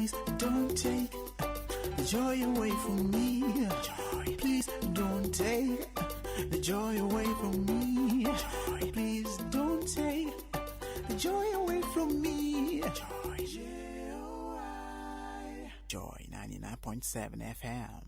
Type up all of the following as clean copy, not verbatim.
Please don't take the joy away from me. Joy. Please don't take the joy away from me. Joy. Please don't take the joy away from me. Joy. Joy 99.7 FM.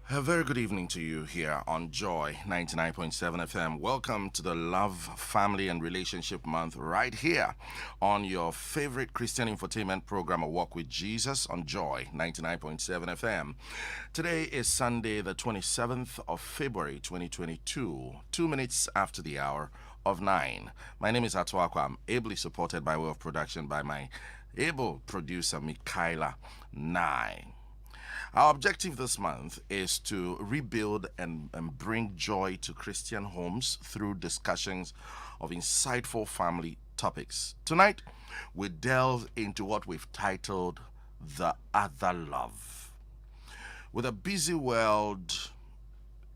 A very good evening to you here on Joy 99.7 FM. Welcome to the Love, Family and Relationship Month right here on your favorite Christian infotainment program, A Walk with Jesus on Joy 99.7 FM. Today is Sunday, the 27th of February 2022, 2 minutes after the hour of 9. My name is Acquah. I'm ably supported by way of production by my able producer, Michaela Nye. Our objective this month is to rebuild and bring joy to Christian homes through discussions of insightful family topics. Tonight, we delve into what we've titled The Other Love. With a busy world,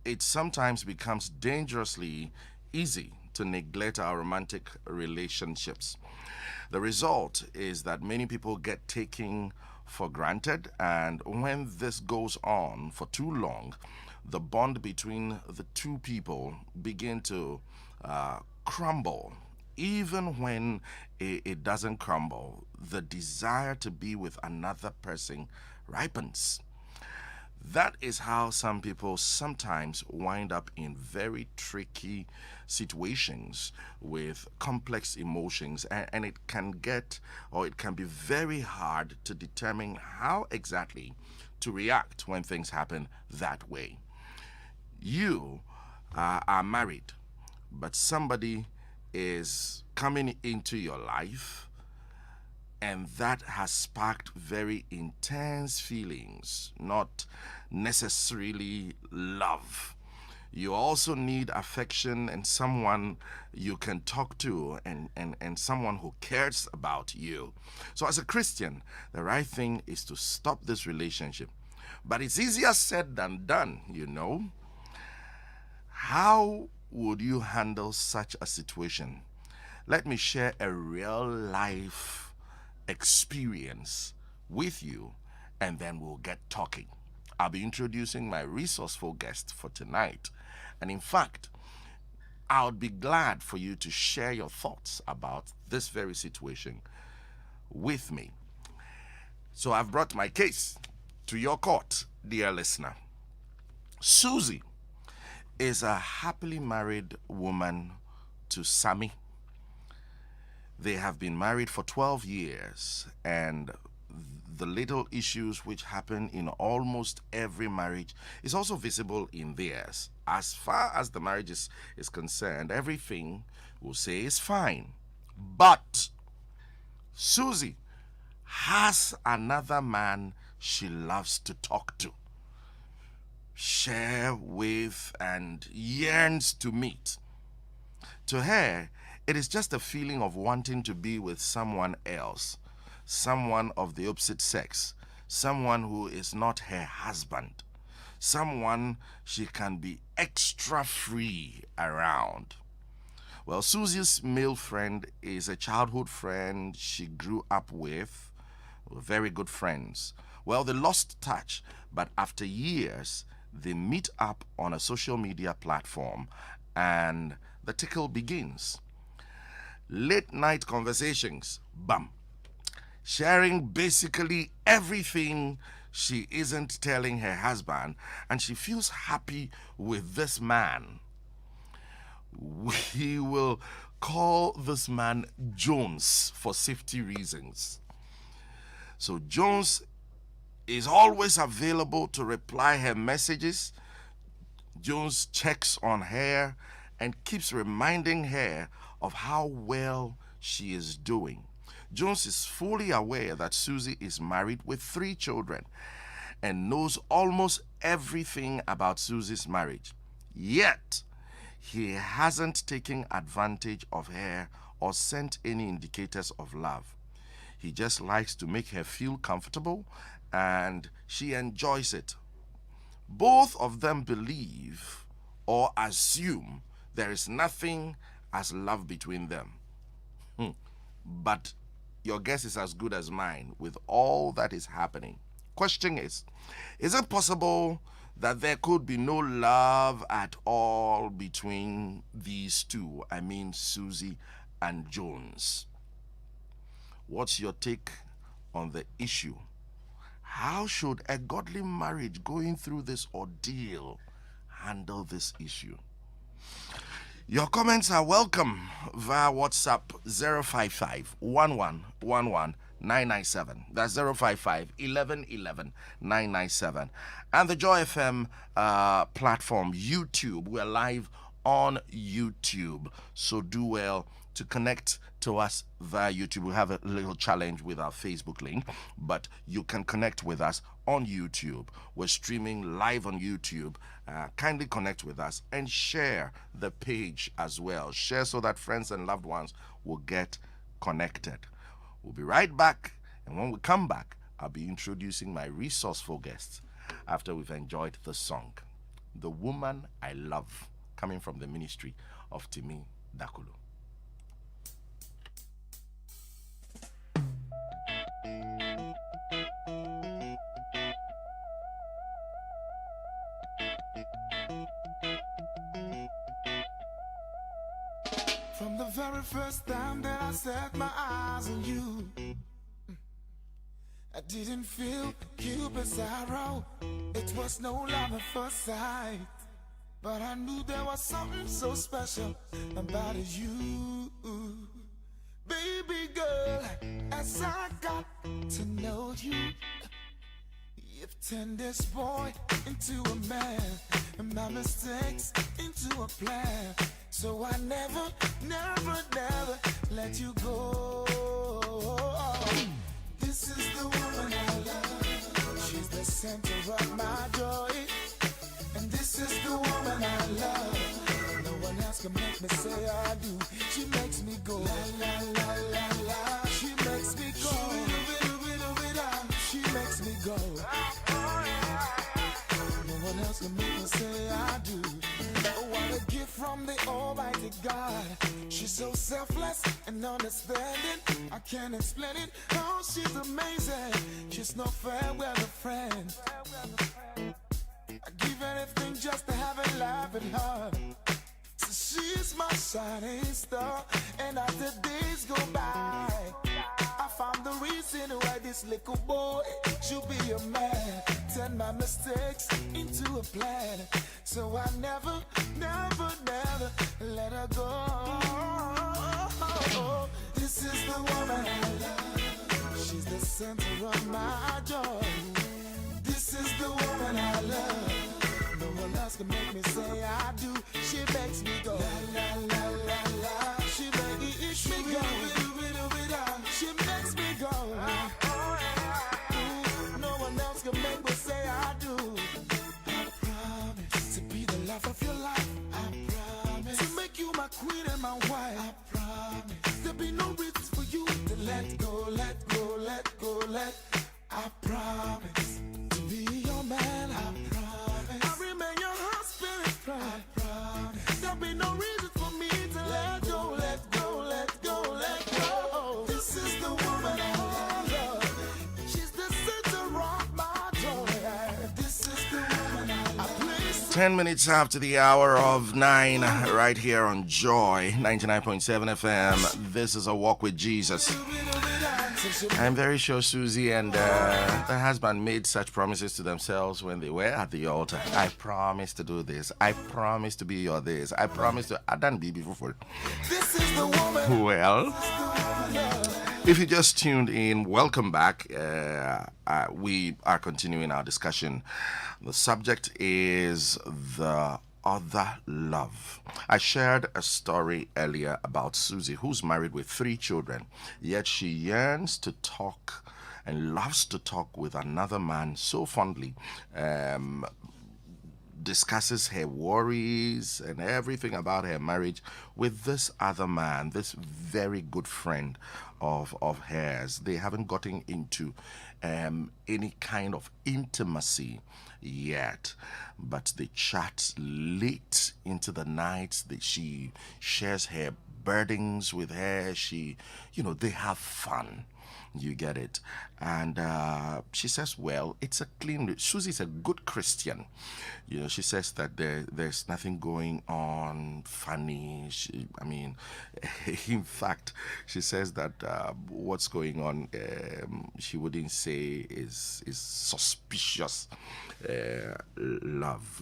it sometimes becomes dangerously easy to neglect our romantic relationships. The result is that many people get taken for granted, and when this goes on for too long, the bond between the two people begin to crumble. Even when it doesn't crumble, the desire to be with another person ripens. That is how some people sometimes wind up in very tricky situations with complex emotions, and it can be very hard to determine how exactly to react when things happen that way. You are married, but somebody is coming into your life, and that has sparked very intense feelings, not necessarily love. You also need affection and someone you can talk to and someone who cares about you. So as a Christian, the right thing is to stop this relationship. But it's easier said than done, you know. How would you handle such a situation? Let me share a real life experience with you, and then we'll get talking. I'll be introducing my resourceful guest for tonight, and in fact, I would be glad for you to share your thoughts about this very situation with me. So I've brought my case to your court, dear listener. Susie is a happily married woman to Sammy. They have been married for 12 years, and the little issues which happen in almost every marriage is also visible in theirs. As far as the marriage is concerned, everything we'll say is fine. But Susie has another man she loves to talk to, share with, and yearns to meet. To her, it is just a feeling of wanting to be with someone else, someone of the opposite sex, someone who is not her husband, someone she can be extra free around. Well, Susie's male friend is a childhood friend she grew up with, very good friends. Well, they lost touch, but after years, they meet up on a social media platform, and the tickle begins. Late night conversations, bam. Sharing basically everything she isn't telling her husband, and she feels happy with this man. We will call this man Jones for safety reasons. So Jones is always available to reply her messages. Jones checks on her and keeps reminding her of how well she is doing. Jones is fully aware that Susie is married with 3 children and knows almost everything about Susie's marriage. Yet, he hasn't taken advantage of her or sent any indicators of love. He just likes to make her feel comfortable, and she enjoys it. Both of them believe or assume there is nothing as love between them. But your guess is as good as mine with all that is happening. Question is it possible that there could be no love at all between these two? I mean, Susie and Jones. What's your take on the issue? How should a godly marriage going through this ordeal handle this issue? Your comments are welcome via WhatsApp 055 1111 997. That's 055 1111 997. And the Joy FM platform, YouTube. We're live on YouTube. So do well to connect to us via YouTube. We have a little challenge with our Facebook link, but you can connect with us on YouTube. We're streaming live on YouTube. Kindly connect with us and share the page as well. Share so that friends and loved ones will get connected. We'll be right back, and when we come back, I'll be introducing my resourceful guests after we've enjoyed the song, The Woman I Love, coming from the ministry of Timi Dakulu. From the very first time that I set my eyes on you, I didn't feel Cupid's arrow. It was no love at first sight, but I knew there was something so special about you. Baby girl, as I got to know you, you've turned this boy into a man, and my mistakes into a plan. So I never let you go. This is the woman I love. She's the center of my joy. And this is the woman I love. No one else can make me say I do. She makes me go la la la la la. She makes me go. She makes me go. No one else can make me say I do. Oh, what a gift from the Almighty God. She's so selfless and understanding. I can't explain it. Oh, she's amazing. She's no fair weather friend. I give anything just to have a laugh at her. So she's my shining star. And as the days go by, I found the reason why this little boy should be a man. Turn my mistakes into a plan. So I never let her go. This is the woman I love. She's the center of my joy. This is the woman I love. No one else can make me say I do. She makes me go la la la la la. She makes me go. She makes me go. No one else can make me say I do. I promise to be the love of your life. I promise to make you my queen and my wife. I promise there'll be no reasons for you to let go, let go, let go, let. I promise to be your man. I promise I'll remain your husband and friend. I promise there'll be no reason for me to let go, let go, let go, let go. This is the woman I love. She's the center of my joy. This is the woman I love. 10 minutes after the hour of 9, right here on Joy 99.7 FM. This is A Walk with Jesus. I'm very sure Susie and the husband made such promises to themselves when they were at the altar. I promise to do this. I promise to be your this. I promise to. I don't be before. This is the woman. Well, if you just tuned in, welcome back. We are continuing our discussion. The subject is the other love. I shared a story earlier about Susie, who's married with 3 children, yet she yearns to talk and loves to talk with another man so fondly. Discusses her worries and everything about her marriage with this other man, this very good friend of hers. They haven't gotten into any kind of intimacy yet, but they chat late into the night. She shares her burdens with her. They have fun. You get it. And she says, well, it's a clean. Susie's a good Christian. She says that there's nothing going on funny. In fact, she says that what's going on, she wouldn't say is suspicious love,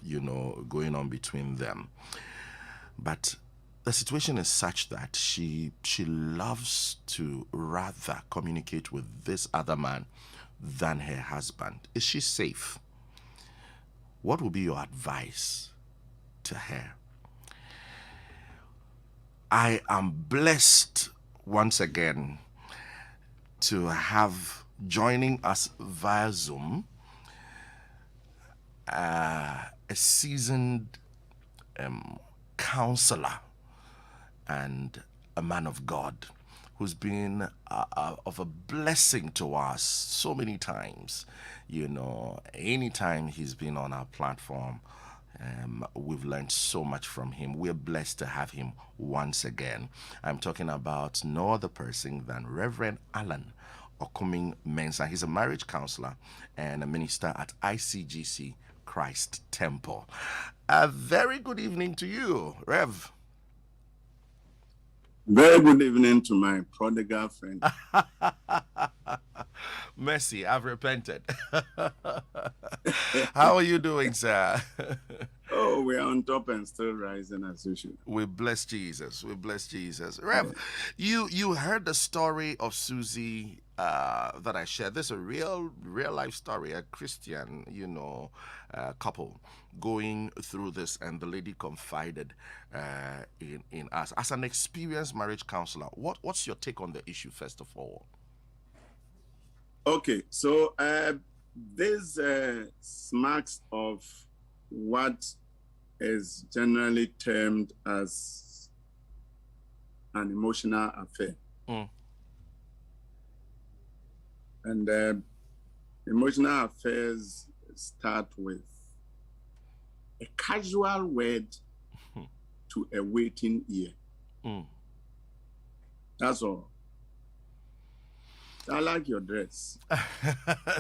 going on between them. But the situation is such that she loves to rather communicate with this other man than her husband. Is she safe? What would be your advice to her? I am blessed once again to have joining us via Zoom a seasoned counselor and a man of God who's been of a blessing to us so many times. Anytime he's been on our platform, we've learned so much from him. We're blessed to have him once again. I'm talking about no other person than Reverend Allan Okomeng-Mensah. He's a marriage counselor and a minister at ICGC Christ Temple. A very good evening to you, Rev. Very good evening to my prodigal friend. Mercy, I've repented. How are you doing, sir? Oh, we are on top and still rising as usual. We bless Jesus. We bless Jesus. Rev, you heard the story of Susie that I shared. This is a real life story. A Christian, couple going through this, and the lady confided in us. As an experienced marriage counselor, what's your take on the issue, first of all? Okay, so this smacks of what is generally termed as an emotional affair. And emotional affairs start with a casual word to a waiting ear. That's all. I like your dress.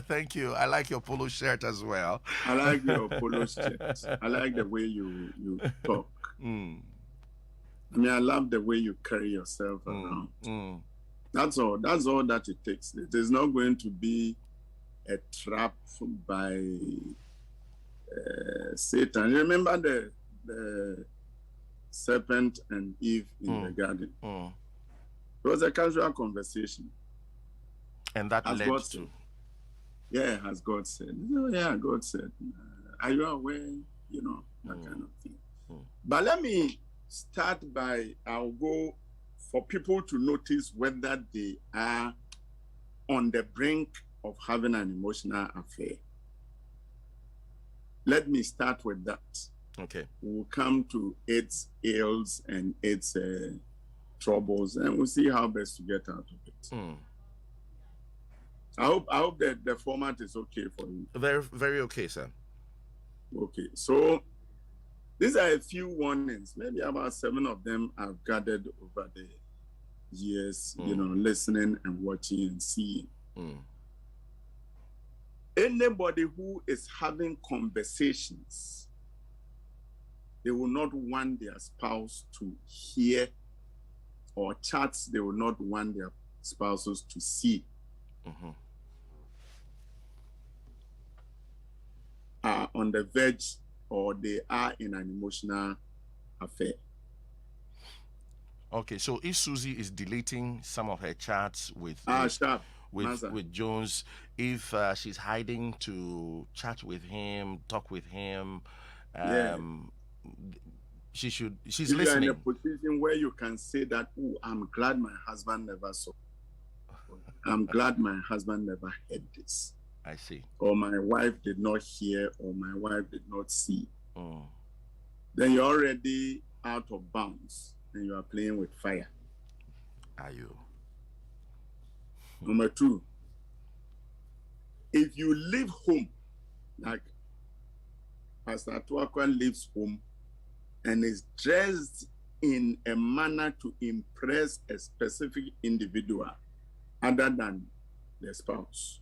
Thank you. I like your polo shirt as well. I like your polo shirt. I like the way you talk. I love the way you carry yourself around. That's all. That's all that it takes. It is not going to be a trap by Satan. Remember the serpent and Eve in the garden? It was a casual conversation. And that as led God to... said. Yeah, as God said. Yeah, God said. Are you aware? That kind of thing. But let me start I'll go for people to notice whether they are on the brink of having an emotional affair. Let me start with that. Okay. We'll come to its ills and its troubles, and we'll see how best to get out of it. I hope that the format is okay for you. Very, very okay, sir. Okay, so these are a few warnings. Maybe about 7 of them I've gathered over the years, listening and watching and seeing. Anybody who is having conversations, they will not want their spouse to hear, or chats they will not want their spouses to see. are on the verge or they are in an emotional affair. Okay, so if Susie is deleting some of her chats with Jones, if she's hiding to chat with him, talk with him, she's if listening. You're in a position where you can say that, oh, I'm glad my husband never saw. I'm glad my husband never heard this. I see. Or my wife did not hear, or my wife did not see. Then you're already out of bounds and you are playing with fire. Are you? Number 2, if you leave home, like Pastor Acquah leaves home and is dressed in a manner to impress a specific individual other than the spouse.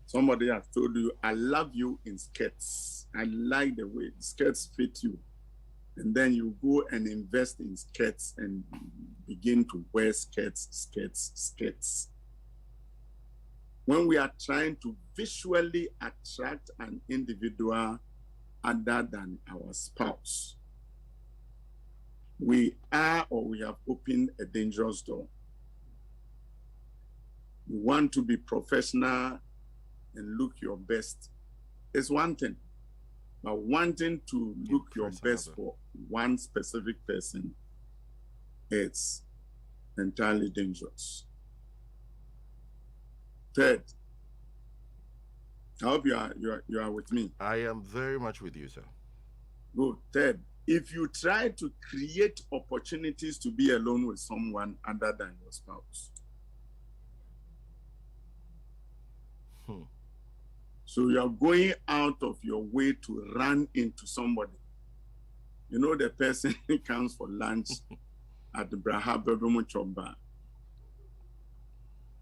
Somebody has told you, I love you in skirts. I like the way skirts fit you. And then you go and invest in skirts and begin to wear skirts. When we are trying to visually attract an individual other than our spouse, we have opened a dangerous door. You want to be professional and look your best. It's one thing, but wanting to look your best for one specific person, it's entirely dangerous. Third, I hope you are with me. I am very much with you, sir. Good. Third, if you try to create opportunities to be alone with someone other than your spouse, so you're going out of your way to run into somebody. You know, the person comes for lunch at the Braha Bebemu Choba,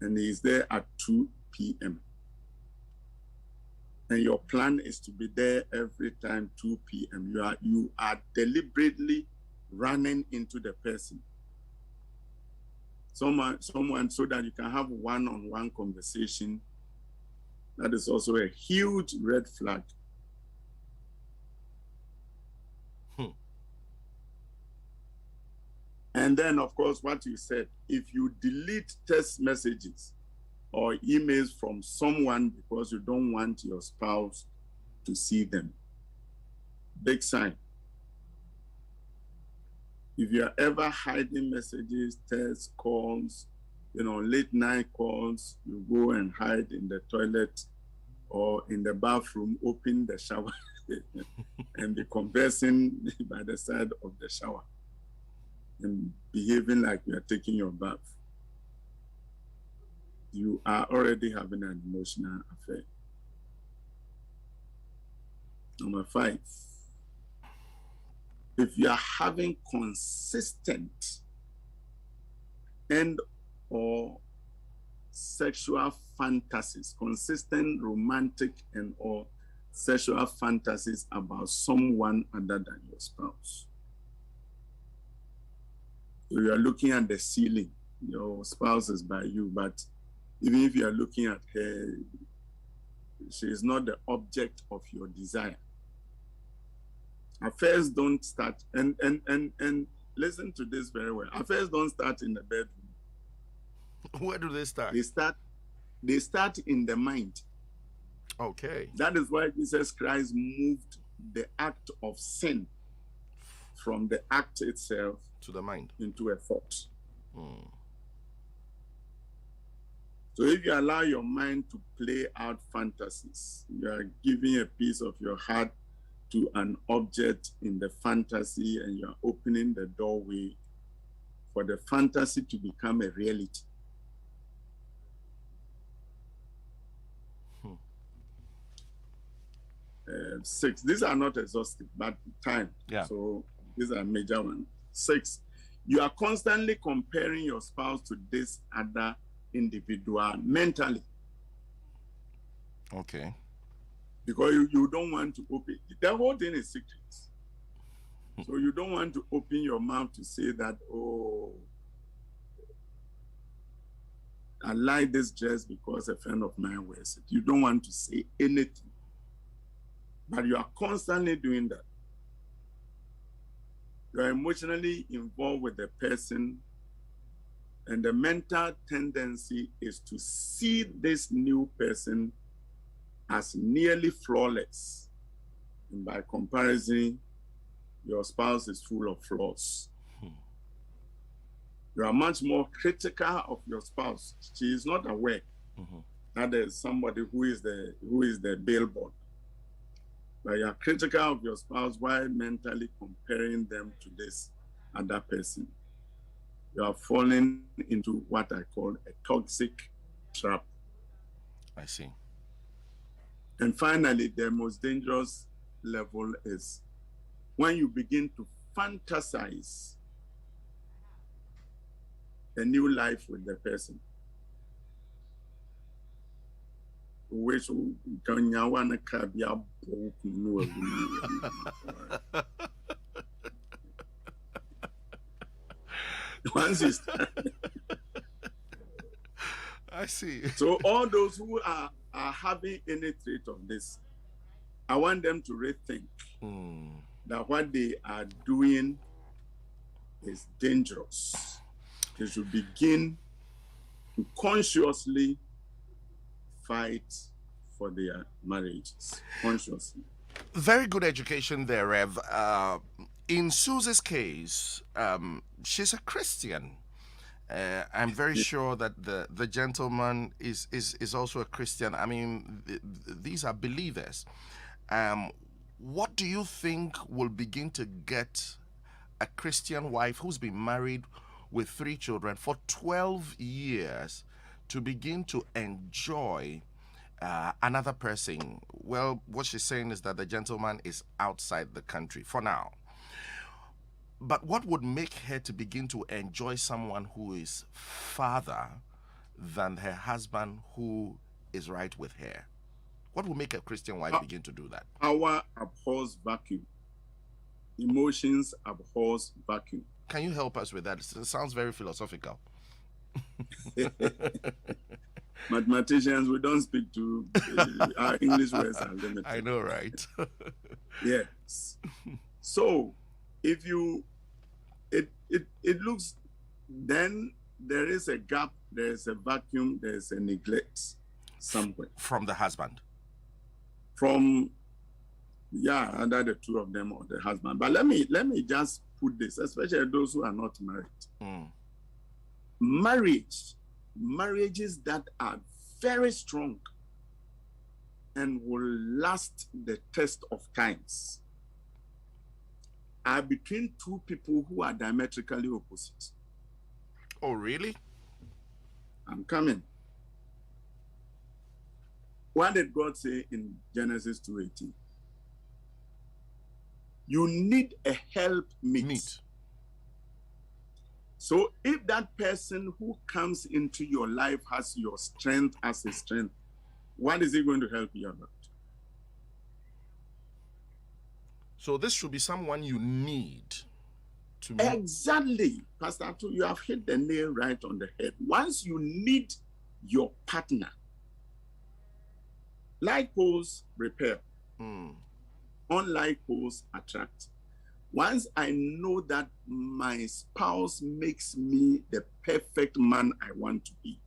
and he's there at 2 p.m. And your plan is to be there every time 2 p.m. You are deliberately running into the person. Someone so that you can have one-on-one conversation. That is also a huge red flag. And then, of course, what you said, if you delete text messages or emails from someone because you don't want your spouse to see them, big sign. If you are ever hiding messages, texts, calls, late night calls, you go and hide in the toilet or in the bathroom, open the shower and be conversing by the side of the shower and behaving like you are taking your bath. You are already having an emotional affair. Number 5, if you are having consistent and or sexual fantasies, consistent romantic and or sexual fantasies about someone other than your spouse. So you are looking at the ceiling, your spouse is by you, but even if you are looking at her, she is not the object of your desire. Affairs don't start, and listen to this very well. Affairs don't start in the bedroom. Where do they start? They start in the mind. Okay. That is why Jesus Christ moved the act of sin from the act itself to the mind, into a thought. So if you allow your mind to play out fantasies, you are giving a piece of your heart to an object in the fantasy, and you are opening the doorway for the fantasy to become a reality. 6, these are not exhaustive, but time. Yeah. So these are major ones. 6, you are constantly comparing your spouse to this other individual mentally. Okay. Because you don't want to open. The whole thing is secret. So you don't want to open your mouth to say that, oh, I like this dress because a friend of mine wears it. You don't want to say anything, but you are constantly doing that. You are emotionally involved with the person, and the mental tendency is to see this new person as nearly flawless. And by comparison, your spouse is full of flaws. You are much more critical of your spouse. She is not aware that there is somebody who is the billboard. But you are critical of your spouse while mentally comparing them to this other person. You are falling into what I call a toxic trap. I see. And finally, the most dangerous level is when you begin to fantasize a new life with the person. Which once you start. I see. So all those who are having any trait of this, I want them to rethink that what they are doing is dangerous. They should begin to consciously fight for their marriages. Consciously. Very good education there, Rev. In Susie's case, she's a Christian. I'm very sure that the gentleman is also a Christian. I mean, these are believers. What do you think will begin to get a Christian wife who's been married with 3 children for 12 years to begin to enjoy another person? Well, what she's saying is that the gentleman is outside the country for now. But what would make her to begin to enjoy someone who is farther than her husband who is right with her? What will make a Christian wife begin to do that? Power abhors vacuum. Emotions abhors vacuum. Can you help us with that? It sounds very philosophical. Mathematicians, we don't speak to our English words are limited. I know, right? Yes. So if you it looks, then there is a gap, there is a vacuum, there is a neglect somewhere from the husband, from either the two of them or the husband. But let me just put this, especially those who are not married. Marriages that are very strong and will last the test of times are between two people who are diametrically opposite. Oh, really? I'm coming. What did God say in Genesis 2:18? You need a helpmeet. So if that person who comes into your life has your strength as a strength, what is he going to help you about? So this should be someone you need to meet. Exactly. Pastor Atu, you have hit the nail right on the head. Once you need your partner, like poles repel, unlike poles attract. Once I know that my spouse makes me the perfect man I want to be,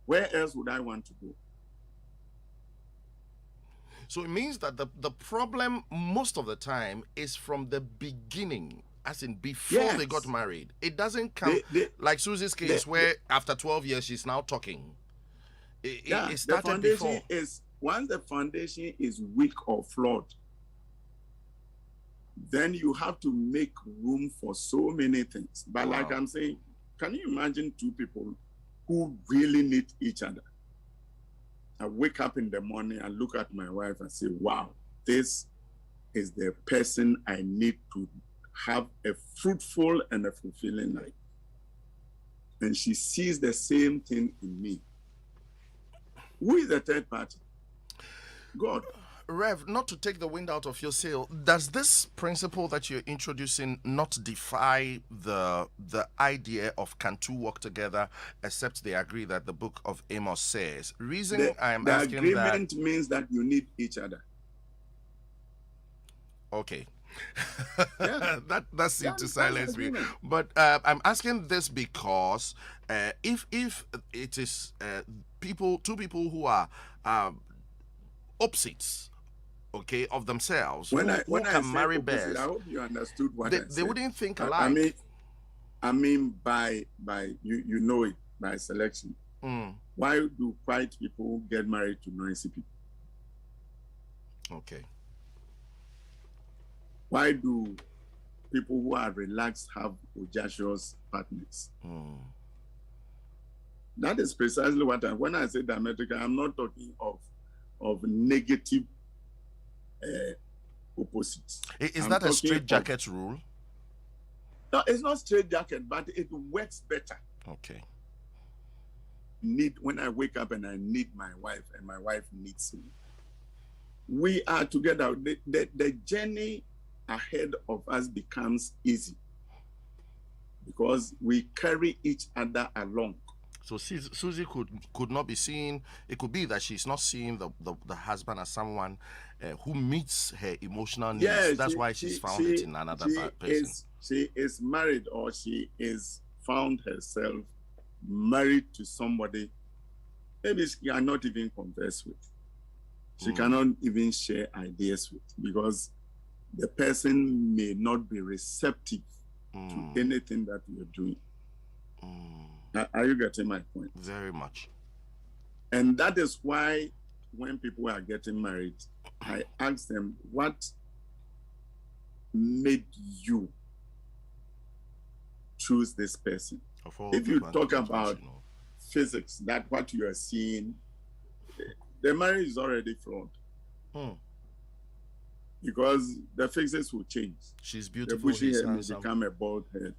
where else would I want to go? So it means that the problem most of the time is from the beginning, as in before they got married. It doesn't come like Susie's case where after 12 years she's now talking. It started before. Once the foundation is weak or flawed, then you have to make room for so many things. But like I'm saying, can you imagine two people who really need each other? I wake up in the morning and look at my wife and say, wow, this is the person I need to have a fruitful and a fulfilling life. And she sees the same thing in me. Who is the third party? God. Rev, not to take the wind out of your sail, does this principle that you're introducing not defy the idea of can two work together except they agree that the book of Amos says? Reason I am the asking agreement means that you need each other. Okay. Yeah. that seemed to that's silence me. agreement. But I'm asking this because if it is two people who are opposites, okay, of themselves, When who I can say marry opposite, best, I hope you understood what they I said. they wouldn't think alike. I mean by you know it by selection. Why do quiet people get married to noisy people? Okay. Why do people who are relaxed have audacious partners? That is precisely what when I say diametrical, I'm not talking of negative opposites. Is I'm that a talking straight jacket rule? No, it's not straight jacket, but it works better. Okay. When I wake up and I need my wife and my wife needs me, we are together. The journey ahead of us becomes easy because we carry each other along. So Susie could not be seeing. It could be that she's not seeing the husband as someone who meets her emotional needs. Yes, that's why she's found it in another person. She is married, or she is found herself married to somebody maybe she cannot even converse with. She cannot even share ideas with, because the person may not be receptive to anything that you're doing. Are you getting my point? Very much. And that is why when people are getting married, I ask them, what made you choose this person? If you talk about physics, that what you are seeing, the marriage is already flawed. Because the physics will change. She's beautiful. The bushy head may become a bald head.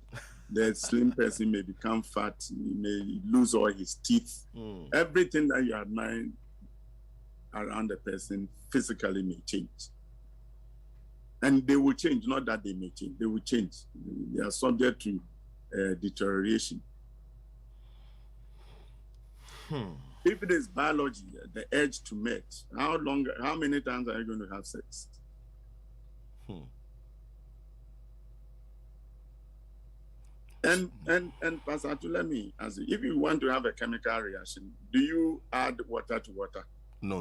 The slim person may become fat. He may lose all his teeth. Everything that you admire around the person physically may change. And they will change, not that they may change. They will change. They are subject to deterioration. If it is biology, the urge to mate, how many times are you going to have sex? And Pastor, let me ask you, if you want to have a chemical reaction, do you add water to water? No.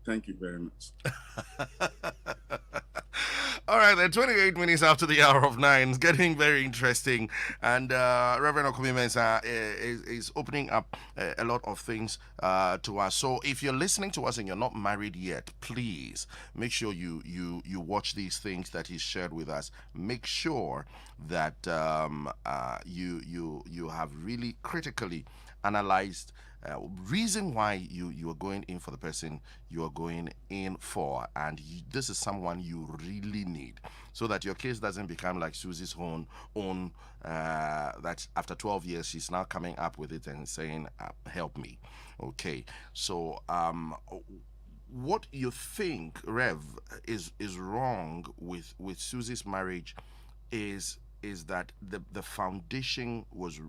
Thank you very much. All right, then 28 minutes after the hour of 9. It's getting very interesting. And Reverend Okomeng-Mensah is opening up a lot of things to us. So if you're listening to us and you're not married yet, please make sure you watch these things that he's shared with us. Make sure that you have really critically analyzed reason why you are going in for the person you are going in for, and this is someone you really need, so that your case doesn't become like Susie's own that after 12 years she's now coming up with it and saying help me. Okay, so what you think, Rev, is wrong with Susie's marriage is that the foundation was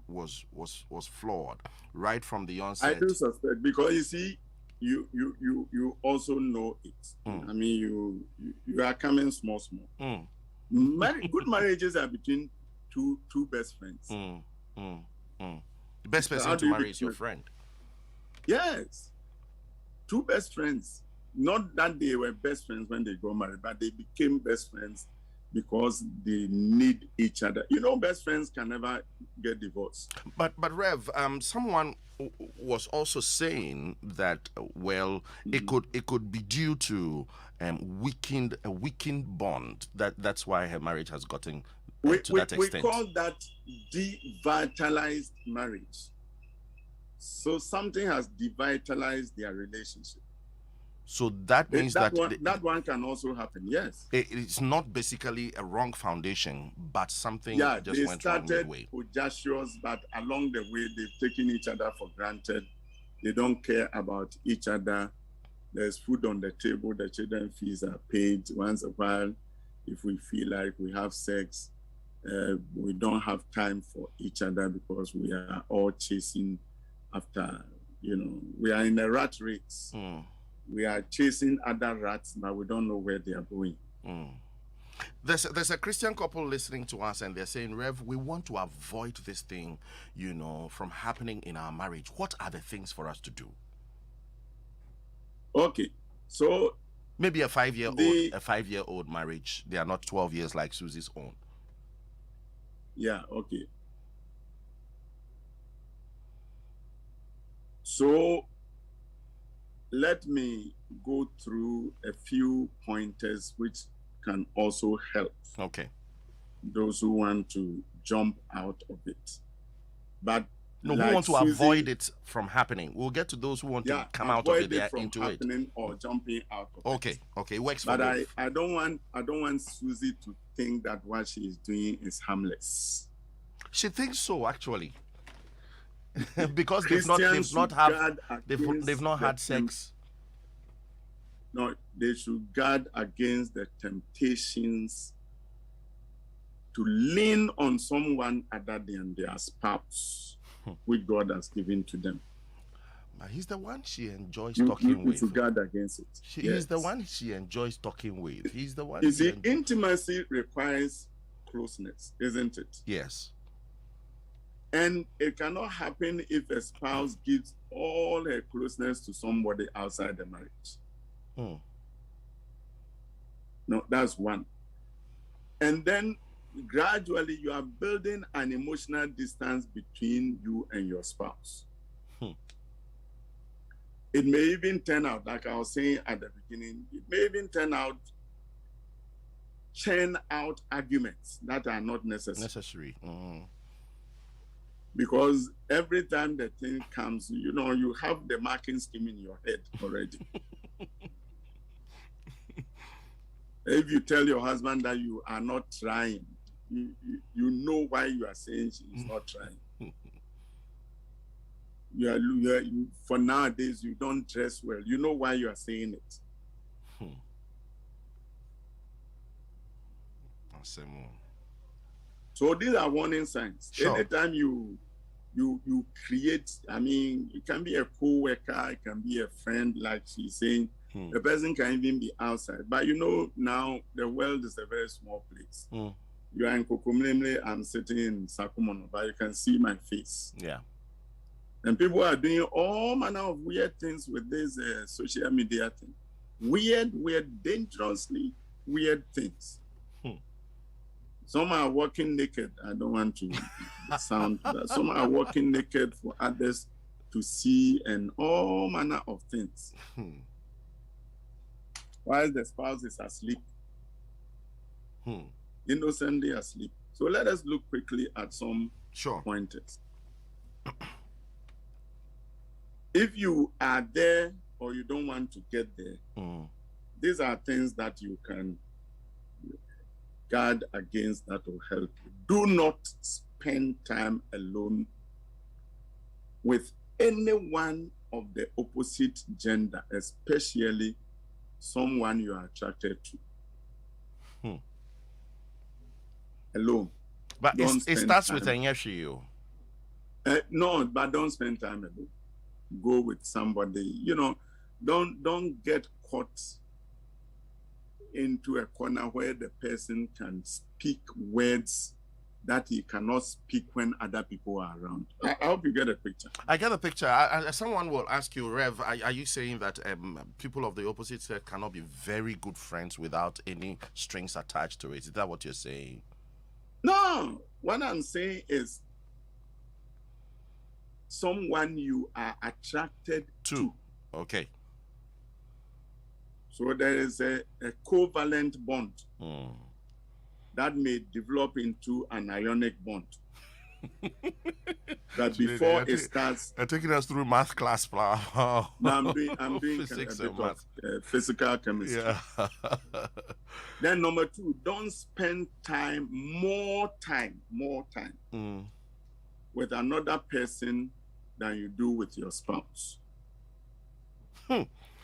flawed right from the onset. I do suspect, because you see, you also know it. I mean, you are coming small. Good marriages are between two best friends. The best person to marry is your friend. Yes, two best friends. Not that they were best friends when they got married, but they became best friends because they need each other. You know, best friends can never get divorced. But Rev, someone was also saying that it could be due to a weakened bond. That's why her marriage has gotten to that extent. We call that devitalized marriage. So something has devitalized their relationship. So that means that one can also happen. Yes, it's not basically a wrong foundation, but something just went wrong midway. They started audacious, but along the way they've taken each other for granted. They don't care about each other. there's food on the table, the children fees are paid once a while. If we feel like we have sex, we don't have time for each other because we are all chasing after, we are in a rat race. We are chasing other rats, but we don't know where they are going. There's a Christian couple listening to us, and they're saying, Rev, we want to avoid this thing, from happening in our marriage. What are the things for us to do? Okay, so maybe a 5-year-old marriage. They are not 12 years like Susie's own. Yeah, okay. So let me go through a few pointers which can also help. Okay. Those who want to jump out of it. But who want to avoid it from happening. We'll get to those who want to come out of it. They are into it. Or jumping out of it. Okay, works for me. both. But I don't want Susie to think that what she is doing is harmless. She thinks so, actually. Because they've not had sex. No, they should guard against the temptations to lean on someone other than their spouse, which God has given to them. But he's the one she enjoys talking with. To guard against it. He's the one she enjoys talking with. He's the one. You see, intimacy requires closeness, isn't it? Yes. And it cannot happen if a spouse gives all her closeness to somebody outside the marriage. No, that's one. And then gradually you are building an emotional distance between you and your spouse. It may even turn out, like I was saying at the beginning, it may even turn out, churn out arguments that are not necessary. Because every time the thing comes, you have the marking scheme in your head already. If you tell your husband that you are not trying, you know why you are saying she is not trying. For nowadays, you don't dress well. You know why you are saying it. So these are warning signs. Sure. Anytime you create, it can be a co-worker, it can be a friend, like she's saying. The person can even be outside. But now the world is a very small place. You are in Okomeng-Mensah, I'm sitting in Sakumono, but you can see my face. Yeah. And people are doing all manner of weird things with this social media thing. Weird, dangerously weird things. Some are walking naked. I don't want to sound that. Some are walking naked for others to see, and all manner of things. While the spouse is asleep. Innocently asleep. So let us look quickly at some pointers. If you are there or you don't want to get there, these are things that you can guard against that will help you. Do not spend time alone with anyone of the opposite gender, especially someone you are attracted to. Alone. But it starts with an issue. No, but don't spend time alone. Go with somebody. Don't get caught into a corner where the person can speak words that he cannot speak when other people are around. I hope you get a picture. I get a picture. Someone will ask you, Rev, are you saying that people of the opposite sex cannot be very good friends without any strings attached to it? Is that what you're saying? No. What I'm saying is someone you are attracted to. Okay. So there is a covalent bond that may develop into an ionic bond. That before it starts... You're taking us through math class. No, I'm doing physics a bit of physical chemistry. Yeah. Then number 2, don't spend more time with another person than you do with your spouse.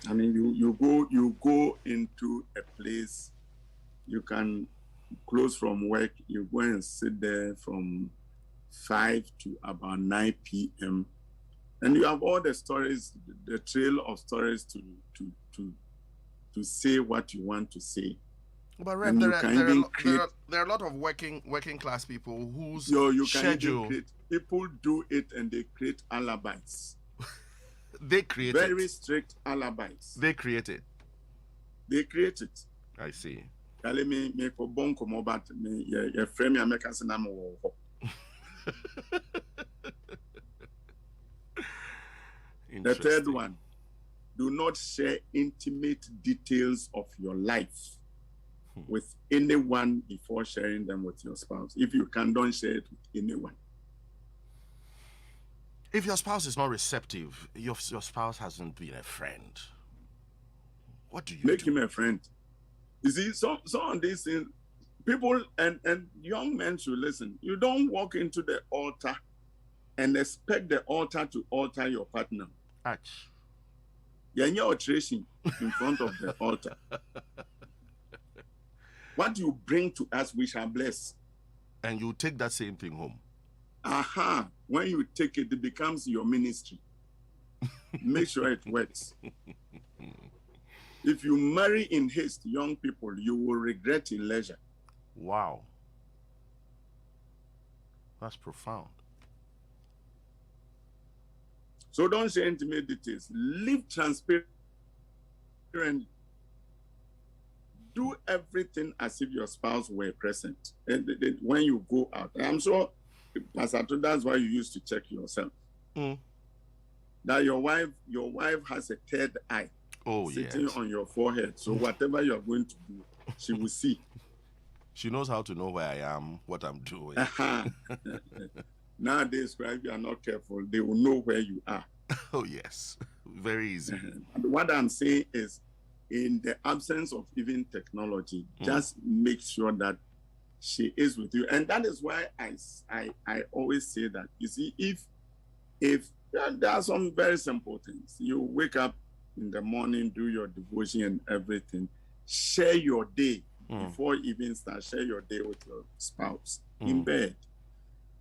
I mean, you go into a place, you can close from work, you go and sit there from 5 to about 9 p.m. and you have all the stories, the trail of stories to say what you want to say. But Rev, there are a lot of working class people whose schedule. People do it and they create alibis. They create very strict alibis. They create it. They create it. I see. Tell me ko bon ko about me your frame ya make us na mo. The third one, do not share intimate details of your life with anyone before sharing them with your spouse. If you can, don't share it with anyone. If your spouse is not receptive, your spouse hasn't been a friend, what do you make do? him a friend? You see, some of these things, people and young men should listen. You don't walk into the altar and expect the altar to alter your partner. Ouch. You're your tracing in front of the altar. What you bring to us, we shall bless. And you take that same thing home. Aha. When you take it, it becomes your ministry. Make sure it works. If you marry in haste, young people, you will regret in leisure. Wow. That's profound. So don't share intimate details. Live transparent. Do everything as if your spouse were present. And when you go out, I'm sure, Pastor, that's why you used to check yourself. That your wife has a third eye sitting on your forehead. So whatever you're going to do, she will see. She knows how to know where I am, what I'm doing. Nowadays, if you are not careful, they will know where you are. Oh, yes. Very easy. What I'm saying is, in the absence of even technology, just make sure that she is with you. And that is why I always say that, you see, if there are some very simple things. You wake up in the morning, do your devotion and everything. Share your day before you even start. Share your day with your spouse in bed.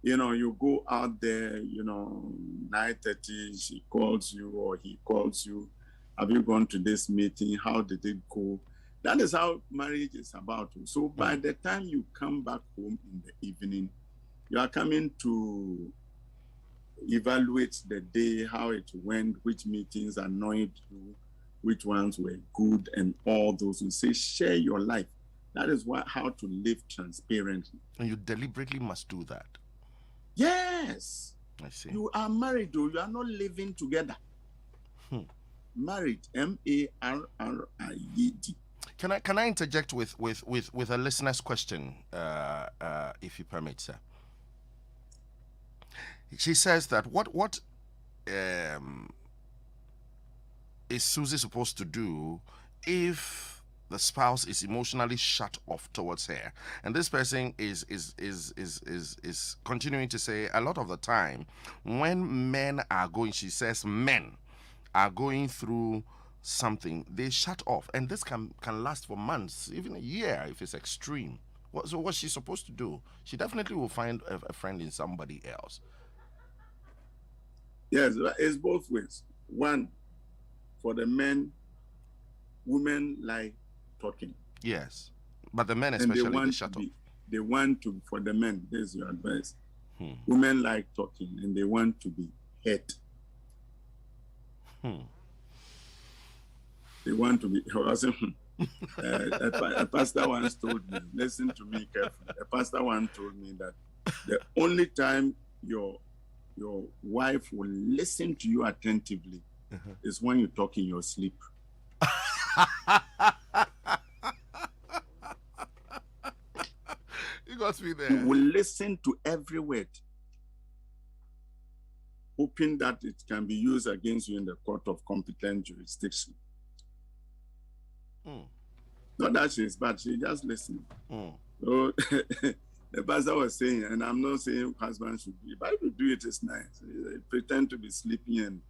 You know, you go out there, 9:30, she calls you or he calls you. Have you gone to this meeting? How did it go? That is how marriage is about. So by the time you come back home in the evening, you are coming to evaluate the day, how it went, which meetings annoyed you, which ones were good, and all those. You say, share your life. That is how to live transparently. And you deliberately must do that. Yes. I see. You are married, though. You are not living together. Married, married. Can I interject with a listener's question, if you permit, sir? She says that what is Susie supposed to do if the spouse is emotionally shut off towards her? And this person is continuing to say, a lot of the time when men are going, she says, men are going through something, they shut off, and this can last for months, even a year if it's extreme. So what's she supposed to do? She definitely will find a friend in somebody else. Yes, it's both ways. One, for the men, women like talking. Yes, but the men especially, they shut off. They want to, for the men, this is your advice. Women like talking and they want to be heard. They want to be. A pastor once told me, listen to me carefully. A pastor once told me that the only time your wife will listen to you attentively is when you talk in your sleep. You got me there. You will listen to every word, hoping that it can be used against you in the court of competent jurisdiction. Not that she is bad, she just listening. So the pastor was saying, and I'm not saying husband should be, but if you do it, it's nice. Pretend to be sleeping and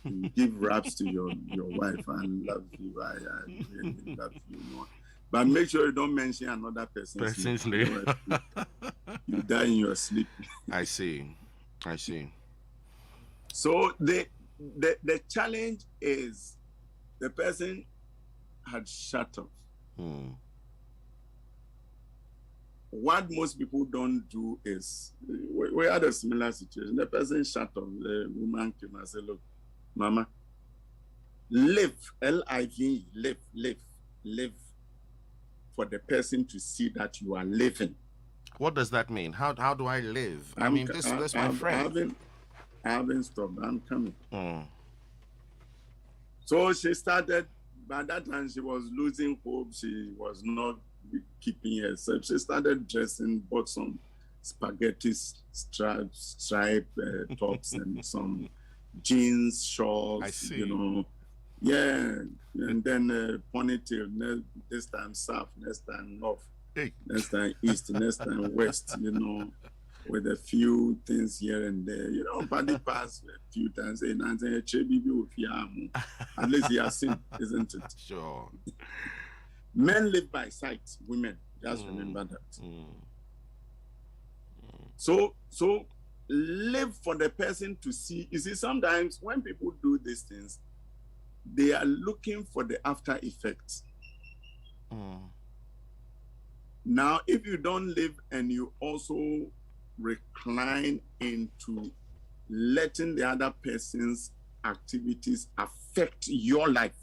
You give raps to your wife and love you. I really love you. But make sure you don't mention another person's name. You die in your sleep. I see. So the challenge is the person had shut off. What most people don't do is, we had a similar situation. The person shut off. The woman came and said, "Look, Mama, live, L-I-V, live for the person to see that you are living." What does that mean? How do I live? I mean, this is my friend. I haven't stopped. I'm coming. So she started. By that time, she was losing hope. She was not keeping herself. She started dressing, bought some spaghetti stripe tops and some jeans, shorts, Yeah, and then ponytail. This time south, next time north, next time east, next time west. With a few things here and there. Body pass a few times. At least he has seen, isn't it? Sure. Men live by sight. Women, just remember that. So live for the person to see. You see, sometimes when people do these things, they are looking for the after effects. Now, if you don't live and you also recline into letting the other person's activities affect your life,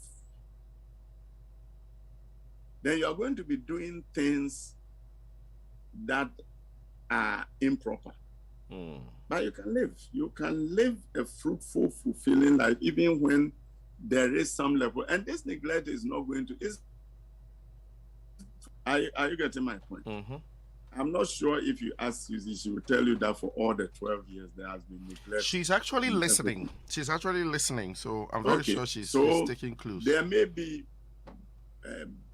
then you are going to be doing things that are improper. But you can live a fruitful, fulfilling life even when there is some level. And this neglect is not going to. Are you getting my point? I'm not sure if you ask Susie, she will tell you that for all the 12 years there has been neglect. She's actually listening. She's actually listening. So I'm very sure she's taking clues. There may be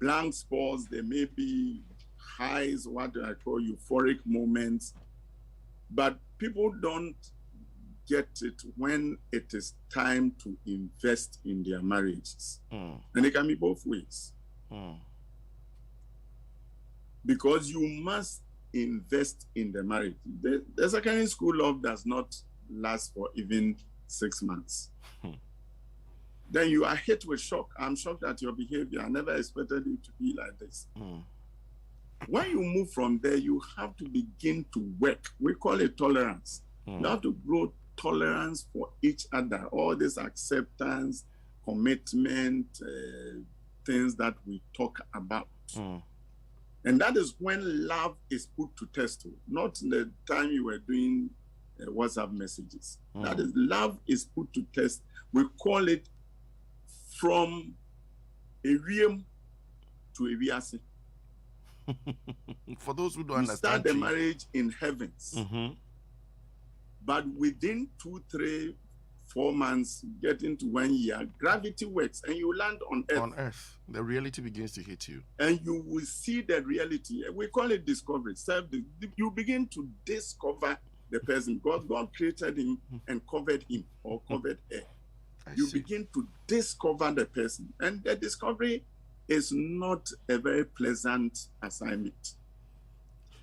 blank spots. There may be highs, what do I call euphoric moments. But people don't get it when it is time to invest in their marriages. And it can be both ways. Because you must invest in the marriage. The secondary school love does not last for even 6 months. Then you are hit with shock. I'm shocked at your behavior. I never expected you to be like this. When you move from there, you have to begin to work. We call it tolerance. You have to grow tolerance for each other. All this acceptance, commitment, things that we talk about. And that is when love is put to test, not the time you were doing WhatsApp messages. That is, love is put to test. We call it from a realm to a viasi. For those who don't understand, start the marriage in heavens, but within 2, 3, 4 months, get into 1 year, gravity works and you land on earth. On earth, the reality begins to hit you. And you will see the reality. We call it discovery. You begin to discover the person. God created him and covered him or covered her. You begin to discover the person. And the discovery is not a very pleasant assignment.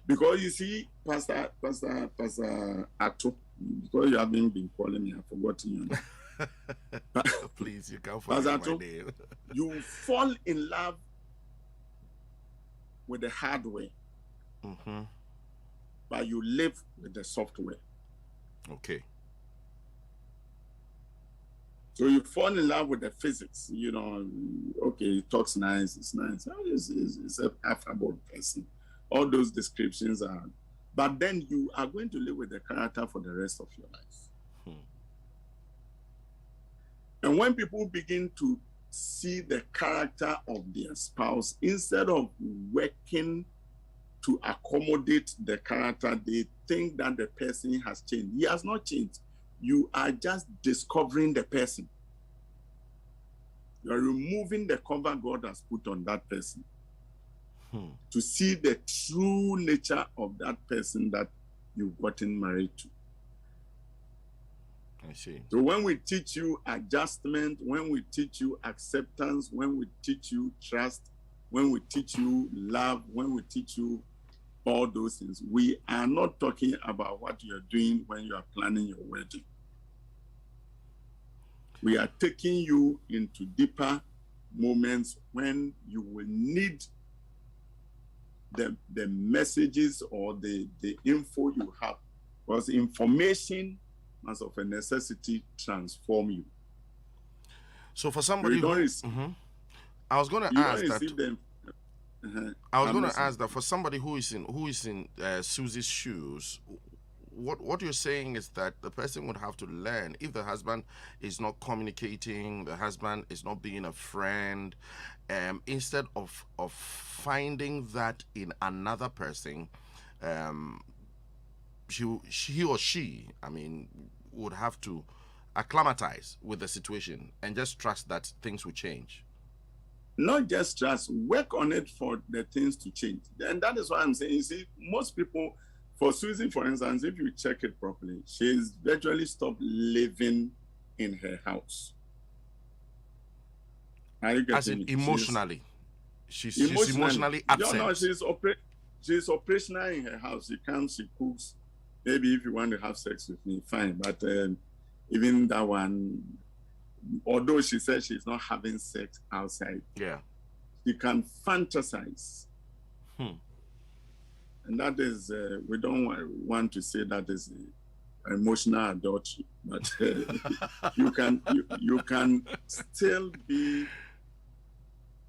Because you see, Pastor Acquah, because you haven't been calling me, I've forgotten your name. Please, you can't forget my name. You fall in love with the hardware, but you live with the software. Okay. So you fall in love with the physics, okay, he talks nice, it's nice. He's an affable person. All those descriptions are, but then you are going to live with the character for the rest of your life. And when people begin to see the character of their spouse, instead of working to accommodate the character, they think that the person has changed. He has not changed. You are just discovering the person. You are removing the cover God has put on that person to see the true nature of that person that you've gotten married to. I see. So when we teach you adjustment, when we teach you acceptance, when we teach you trust, when we teach you love, when we teach you all those things, we are not talking about what you're doing when you are planning your wedding. We are taking you into deeper moments when you will need the messages or the info you have. Because information must of a necessity transform you. So for somebody who, I was going to ask that. I was going to ask that for somebody who is in Susie's shoes, what you're saying is that the person would have to learn, if the husband is not communicating, the husband is not being a friend, instead of finding that in another person, he or she, I mean, would have to acclimatize with the situation and just trust that things will change. Not just trust, work on it for the things to change. And that is why I'm saying, you see, most people, for Susie, for instance, if you check it properly, she's virtually stopped living in her house. Are you getting as in it? Emotionally? She's emotionally absent. No, she's operational in her house. She comes, she cooks. Maybe if you want to have sex with me, fine. But even that one, although she says she's not having sex outside, yeah, she can fantasize. And that is, we don't want to say that is emotional adultery, but you can still be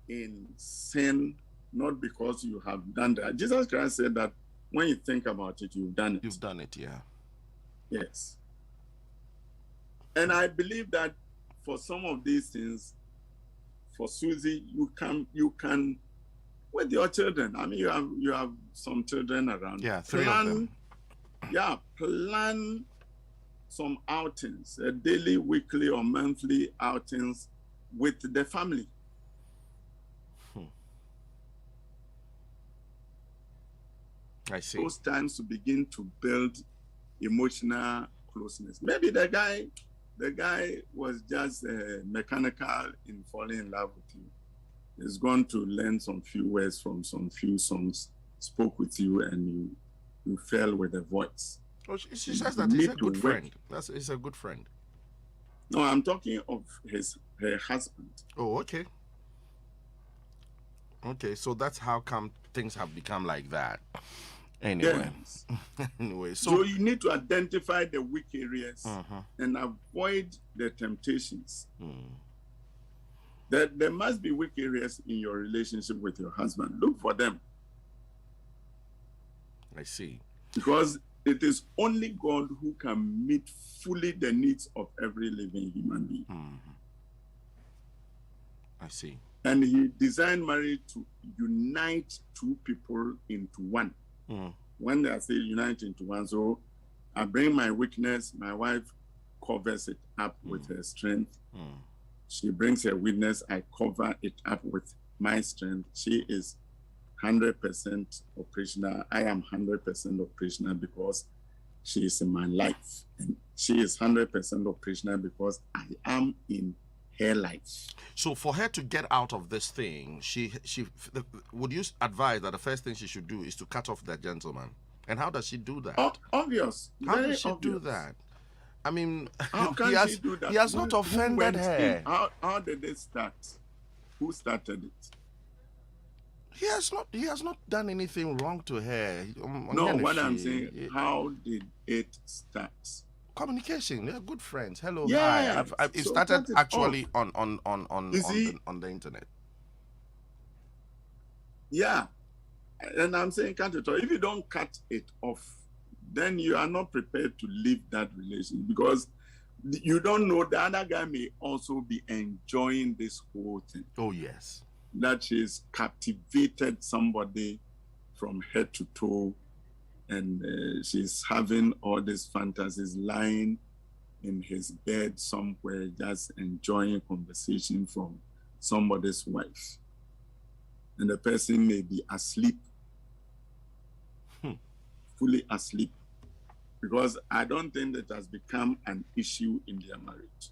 in sin, not because you have done that. Jesus Christ said that when you think about it, you've done it. You've done it, yeah. Yes. And I believe that for some of these things, for Susie, you can with your children. I mean, you have some children around. Yeah, three of them. Yeah, plan some outings, daily, weekly, or monthly outings with the family. I see. Those times to begin to build emotional closeness. Maybe the guy was just mechanical in falling in love with you. He's going to learn some few words from some few songs, spoke with you, and you fell with a voice. Oh, she says that he's a good friend. He's a good friend. No, I'm talking of her husband. Oh, okay. Okay, so that's how come things have become like that. Anyway, yes. Anyway, so you need to identify the weak areas and avoid the temptations. There must be weak areas in your relationship with your husband. Look for them. I see. Because it is only God who can meet fully the needs of every living human being. I see. And he designed marriage to unite two people into one. When I say unite into one, so I bring my weakness, my wife covers it up with her strength. She brings her weakness, I cover it up with my strength. She is 100% operational. I am 100% operational because she is in my life. And she is 100% operational because I am in her life. So for her to get out of this thing, she would you advise that the first thing she should do is to cut off that gentleman? And how does she do that? Obvious. How does she do that? I mean, he has not offended her. How did it start? Who started it? He has not done anything wrong to her. No, what I'm saying, how did it start? Communication. They're good friends. Hello, yeah, hi. It so started actually on the internet. Yeah, and I'm saying cut it off. If you don't cut it off, then you are not prepared to leave that relation because you don't know the other guy may also be enjoying this whole thing. Oh yes, that she's captivated somebody from head to toe. And she's having all these fantasies lying in his bed somewhere, just enjoying conversation from somebody's wife. And the person may be asleep, fully asleep. because I don't think that has become an issue in their marriage.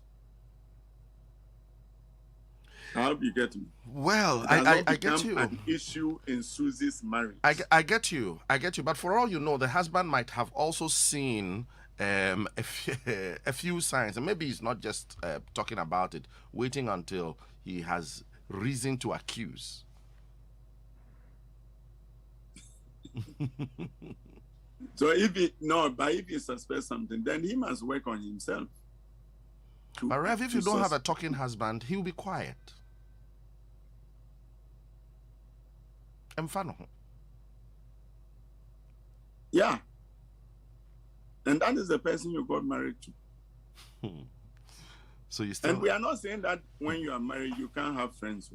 I hope you get me. Well, It has not I get become you. an issue in Susie's marriage. I get you. I get you. But for all you know, the husband might have also seen a few signs, and maybe he's not just talking about it, waiting until he has reason to accuse. So if he suspects something, then he must work on himself. But Rev, if you don't have a talking husband, he'll be quiet. Yeah. And that is the person you got married to. So you still. And we are not saying that when you are married, you can't have friends.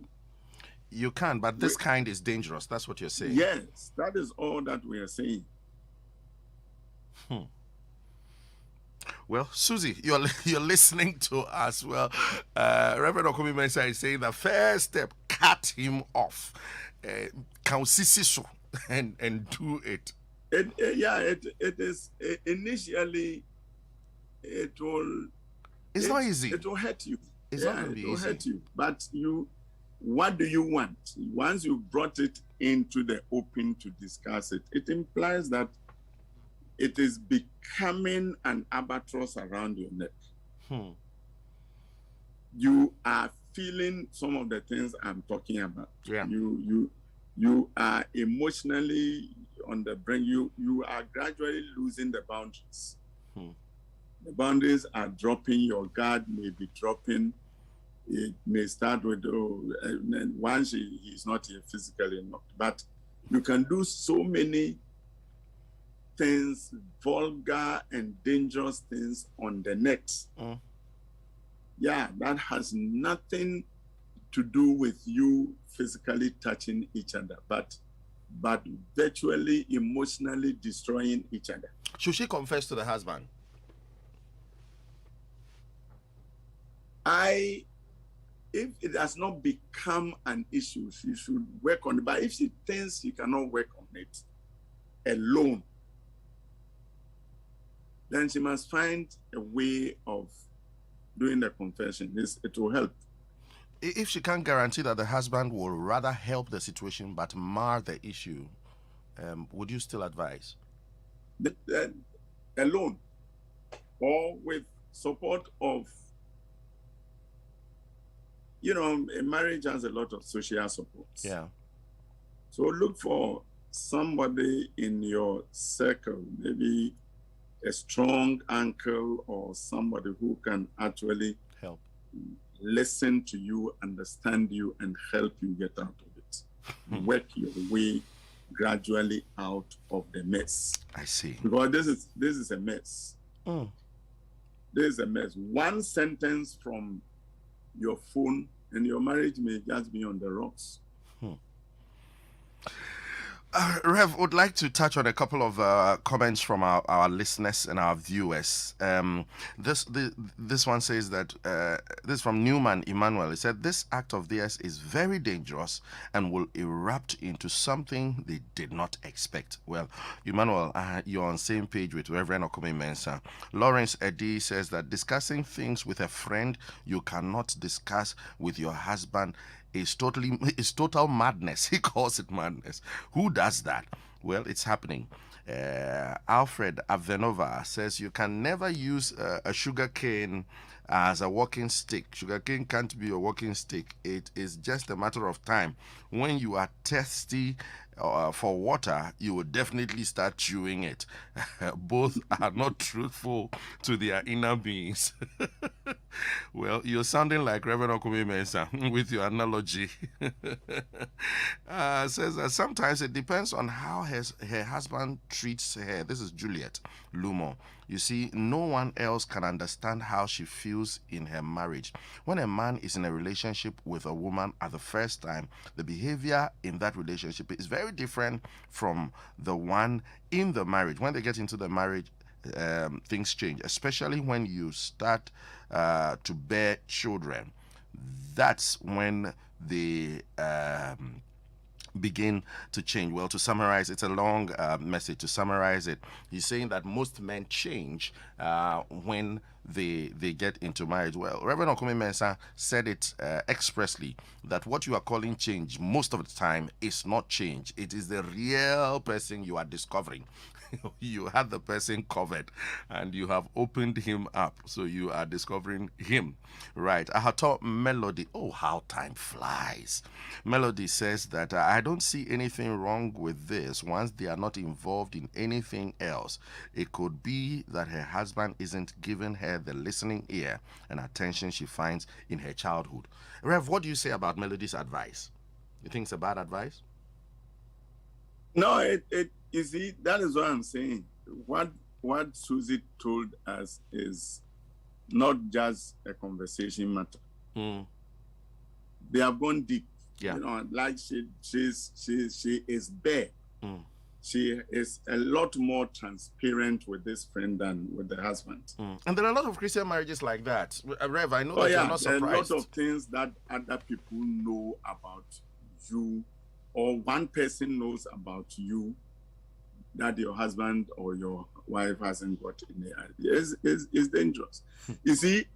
You can, but this kind is dangerous. That's what you're saying. Yes, that is all that we are saying. Well, Susie, you're listening to us. Well, Reverend Okomeng-Mensah is saying the first step, cut him off. And do it. It is initially. It will. It's not easy. It will hurt you. It's not going to be easy. It will hurt you. But what do you want? Once you brought it into the open to discuss it, it implies that it is becoming an albatross around your neck. You are feeling some of the things I'm talking about. Yeah. You are emotionally on the brink. You are gradually losing the boundaries. The boundaries are dropping. Your guard may be dropping. It may start with once he's not here physically, but you can do so many things, vulgar and dangerous things on the net. Yeah, that has nothing to do with you physically touching each other, but virtually emotionally destroying each other. Should she confess to the husband? If it has not become an issue, she should work on it. But if she thinks she cannot work on it alone, then she must find a way of doing the confession. It will help. If she can't guarantee that the husband will rather help the situation but mar the issue, would you still advise? Alone, or with support of, a marriage has a lot of social support. Yeah. So look for somebody in your circle, maybe a strong uncle or somebody who can actually help, listen to you, understand you, and help you get out of it. Work your way gradually out of the mess. I see. Because this is a mess. This is a mess. One sentence from your phone and your marriage may just be on the rocks. Rev, would like to touch on a couple of comments from our listeners and our viewers. This one says that, this is from Newman Emmanuel. He said, this act of theirs is very dangerous and will erupt into something they did not expect. Well, Emmanuel, you're on the same page with Reverend Okomeng-Mensah. Lawrence Eddy says that discussing things with a friend you cannot discuss with your husband is total madness. He calls it madness. Who does that? Well, it's happening. Alfred Avenova says you can never use a sugar cane as a walking stick. Sugar cane can't be a walking stick. It is just a matter of time. When you are thirsty for water, you will definitely start chewing it. Both are not truthful to their inner beings. Well, you're sounding like Reverend Okomeng-Mensah with your analogy. Says that sometimes it depends on how her husband treats her. This is Juliet Lumo. You see, no one else can understand how she feels in her marriage. When a man is in a relationship with a woman at the first time, the behavior in that relationship is very different from the one in the marriage. When they get into the marriage, things change, especially when you start to bear children. That's when the begin to change? Well, to summarize, it's a long message. To summarize it, he's saying that most men change when they get into marriage. Well, Reverend Okomeng-Mensah said it expressly that what you are calling change most of the time is not change. It is the real person you are discovering. You had the person covered and you have opened him up, so you are discovering him, right? I had taught Melody. Oh, how time flies. Melody says that I don't see anything wrong with this once they are not involved in anything else. It could be that her husband isn't giving her the listening ear and attention she finds in her childhood. Rev, what do you say about Melody's advice? You think it's a bad advice? No, you see, that is what I'm saying. What Susie told us is not just a conversation matter. They have gone deep. Yeah. You know, like she is bare. She is a lot more transparent with this friend than with the husband. And there are a lot of Christian marriages like that. Rev, I know that you're not surprised. There are a lot of things that other people know about you, or one person knows about you that your husband or your wife hasn't got in the idea. It's dangerous. You see,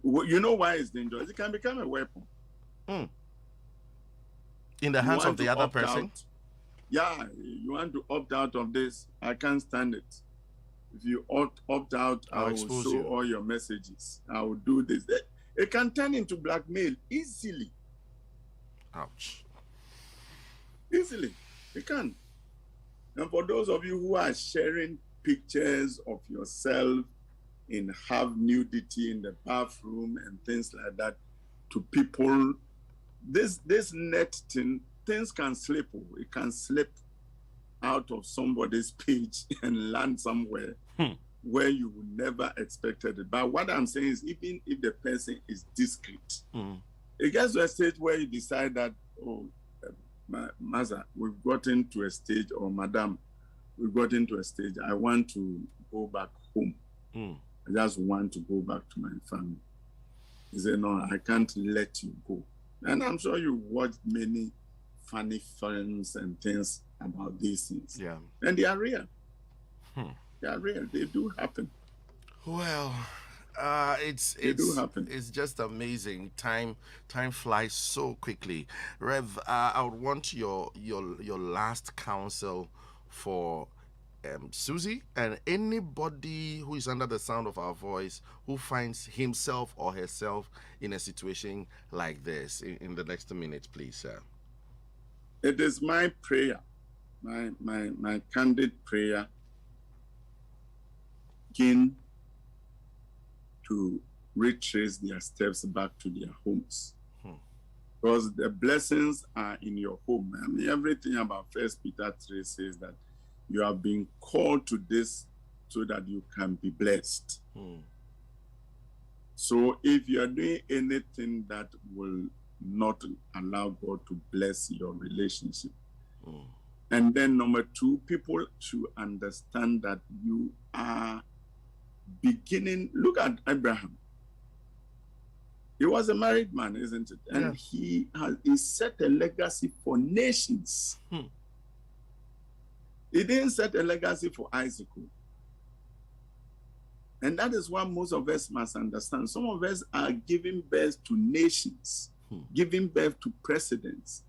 you know why it's dangerous? It can become a weapon. In the hands of the other person? Yeah, you want to opt out of this. I can't stand it. If you opt out, I will show you all your messages. I will do this. It can turn into blackmail easily. Ouch. Easily. It can. And for those of you who are sharing pictures of yourself in half nudity in the bathroom and things like that to people, this net thing, things can slip. It can slip out of somebody's page and land somewhere where you would never expected it. But what I'm saying is, even if the person is discreet, it gets to a stage where you decide that, oh, Maza, we've gotten to a stage, or Madam, we've gotten to a stage, I want to go back home. I just want to go back to my family. He said, no, I can't let you go. And I'm sure you watched many funny films and things about these things. Yeah. And they are real. They are real. They do happen. Well, they do happen. It's just amazing. Time flies so quickly. Rev, I would want your last counsel for Susie and anybody who is under the sound of our voice who finds himself or herself in a situation like this. In the next minute, please, sir. It is my prayer, my candid prayer, again, to retrace their steps back to their homes. Because the blessings are in your home. I mean, everything about 1 Peter 3 says that you have been called to this so that you can be blessed. So if you are doing anything that will not allow God to bless your relationship. And then number two, people should understand that you are beginning. Look at Abraham. He was a married man, isn't it? And he set a legacy for nations. He didn't set a legacy for Isaac. And that is what most of us must understand. Some of us are giving birth to nations, giving birth to presidents.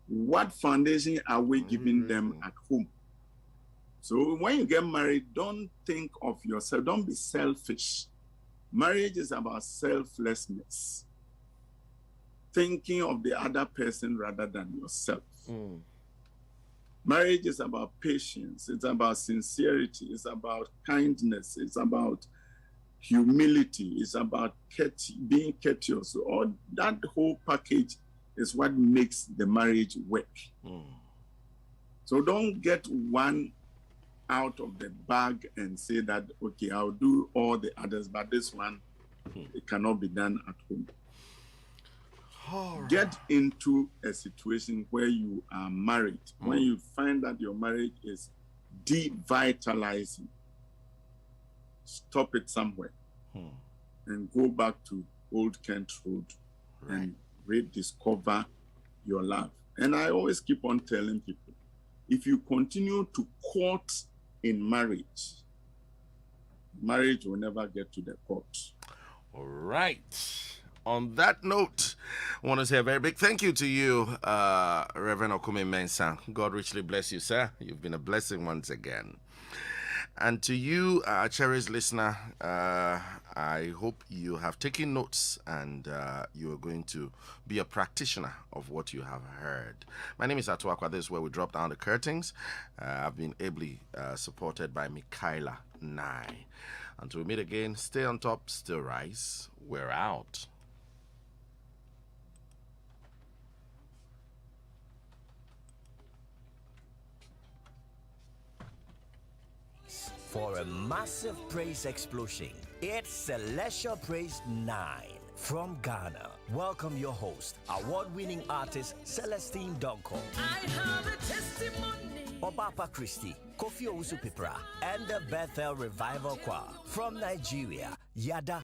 What foundation are we giving them at home? So when you get married, don't think of yourself. Don't be selfish. Marriage is about selflessness. Thinking of the other person rather than yourself. Marriage is about patience. It's about sincerity. It's about kindness. It's about humility. It's about being courteous. All that whole package is what makes the marriage work. So don't get one out of the bag and say that, okay, I'll do all the others, but this one, it cannot be done at home. Get into a situation where you are married. When you find that your marriage is devitalizing, stop it somewhere and go back to Old Kent Road and rediscover your love. And I always keep on telling people, if you continue to court in marriage, marriage will never get to the court. All right. On that note, I want to say a very big thank you to you, Reverend Okomeng-Mensah. God richly bless you, sir. You've been a blessing once again. And to you, cherished listener, I hope you have taken notes and you are going to be a practitioner of what you have heard. My name is Acquah. This is where we drop down the curtains. I've been ably supported by Michaela Nye. Until we meet again, stay on top, still rise. We're out. For a massive praise explosion, it's Celestial Praise 9 from Ghana. Welcome your host, award-winning artist Celestine Donko. I have a testimony. Obapa Christie, Kofi Owusu Pipra, and the Bethel Revival Choir from Nigeria. Yada